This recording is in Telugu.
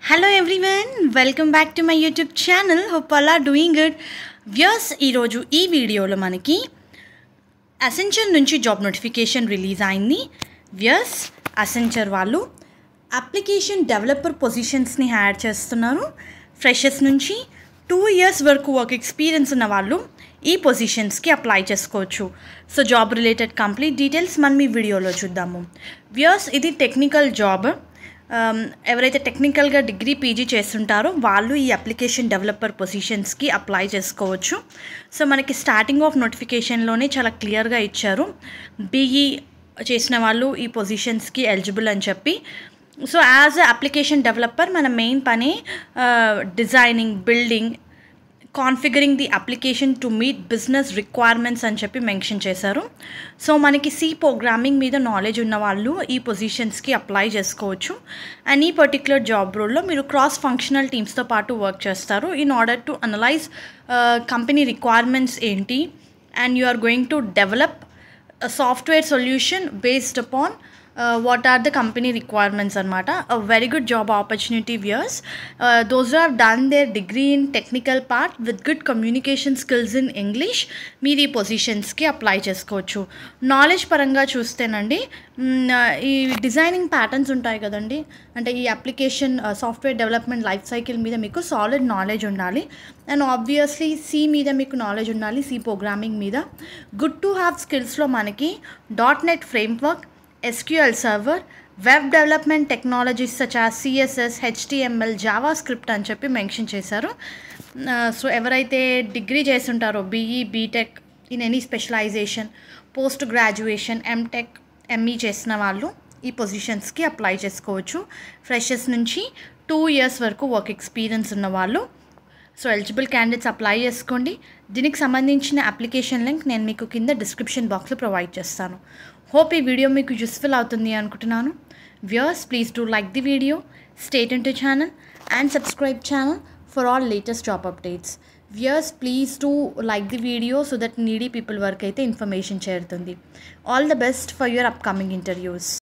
Hello everyone, welcome back to my YouTube channel. Hope all are doing good. Viewers, ఈరోజు ఈ వీడియోలో మనకి అసెంచర్ నుంచి జాబ్ నోటిఫికేషన్ రిలీజ్ అయింది. వ్యూయర్స్, అసెంచర్ వాళ్ళు అప్లికేషన్ డెవలపర్ పొజిషన్స్ని హైర్ చేస్తున్నారు. ఫ్రెషర్స్ నుంచి 2 years వరకు వర్క్ ఎక్స్పీరియన్స్ ఉన్న వాళ్ళు ఈ పొజిషన్స్కి అప్లై చేసుకోవచ్చు. So job related complete details మనం ఈ వీడియోలో చూద్దాము. వ్యూయర్స్, ఇది టెక్నికల్ జాబ్. ఎవరైతే టెక్నికల్గా డిగ్రీ పీజీ చేస్తుంటారో వాళ్ళు ఈ అప్లికేషన్ డెవలపర్ పొజిషన్స్కి అప్లై చేసుకోవచ్చు. సో మనకి స్టార్టింగ్ ఆఫ్ నోటిఫికేషన్లోనే చాలా క్లియర్గా ఇచ్చారు, బీఈ చేసిన వాళ్ళు ఈ పొజిషన్స్కి ఎలిజిబుల్ అని చెప్పి. సో యాజ్ అప్లికేషన్ డెవలపర్ మన మెయిన్ పని designing, building, configuring the application to meet business requirements అని చెప్పి మెన్షన్ చేశారు. సో మనకి సి ప్రోగ్రామింగ్ మీద నాలెడ్జ్ ఉన్న వాళ్ళు ఈ పొజిషన్స్కి అప్లై చేసుకోవచ్చు. అండ్ ఈ పర్టిక్యులర్ జాబ్ రోల్లో మీరు క్రాస్ ఫంక్షనల్ టీమ్స్తో పాటు వర్క్ చేస్తారు in order to analyse company requirements ఏంటి, and you are going to develop software solution based upon what are the company requirements anamata. A very good job opportunity, viewers. Those who have done their degree in technical part with good communication skills in English మీరు ఈ పొజిషన్స్కి అప్లై చేసుకోవచ్చు. నాలెడ్జ్ పరంగా చూస్తేనండి, ఈ డిజైనింగ్ ప్యాటర్న్స్ ఉంటాయి కదండి, అంటే ఈ application software development life cycle మీద మీకు సాలిడ్ నాలెడ్జ్ ఉండాలి. అండ్ ఆబ్వియస్లీ సి మీద మీకు నాలెడ్జ్ ఉండాలి, సి ప్రోగ్రామింగ్ మీద. గుడ్ టు హ్యావ్ స్కిల్స్లో మనకి .NET framework, SQL Server, web development technologies such as CSS, HTML, JavaScript అని చెప్పి మెన్షన్ చేశారు. సో ఎవరైతే డిగ్రీ చేస్తుంటారో BE, BTech in any specialization, post graduation, MTech, ME చేసిన వాళ్ళు ఈ పొజిషన్స్కి అప్లై చేసుకోవచ్చు. ఫ్రెషర్స్ నుంచి 2 years వరకు వర్క్ ఎక్స్పీరియన్స్ ఉన్న వాళ్ళు. సో ఎలిజిబుల్ క్యాండిడేట్స్ అప్లై చేసుకోండి. దీనికి సంబంధించిన అప్లికేషన్ లింక్ నేను మీకు కింద డిస్క్రిప్షన్ బాక్స్లో ప్రొవైడ్ చేస్తాను. హోప్ ఈ వీడియో మీకు యూస్ఫుల్ అవుతుంది అనుకుంటున్నాను. Viewers, please do like the video, stay tuned to channel and subscribe channel for all latest job updates. Viewers, please do like the video so that needy people వరకు అయితే ఇన్ఫర్మేషన్ చేరుతుంది. All the best for your upcoming interviews.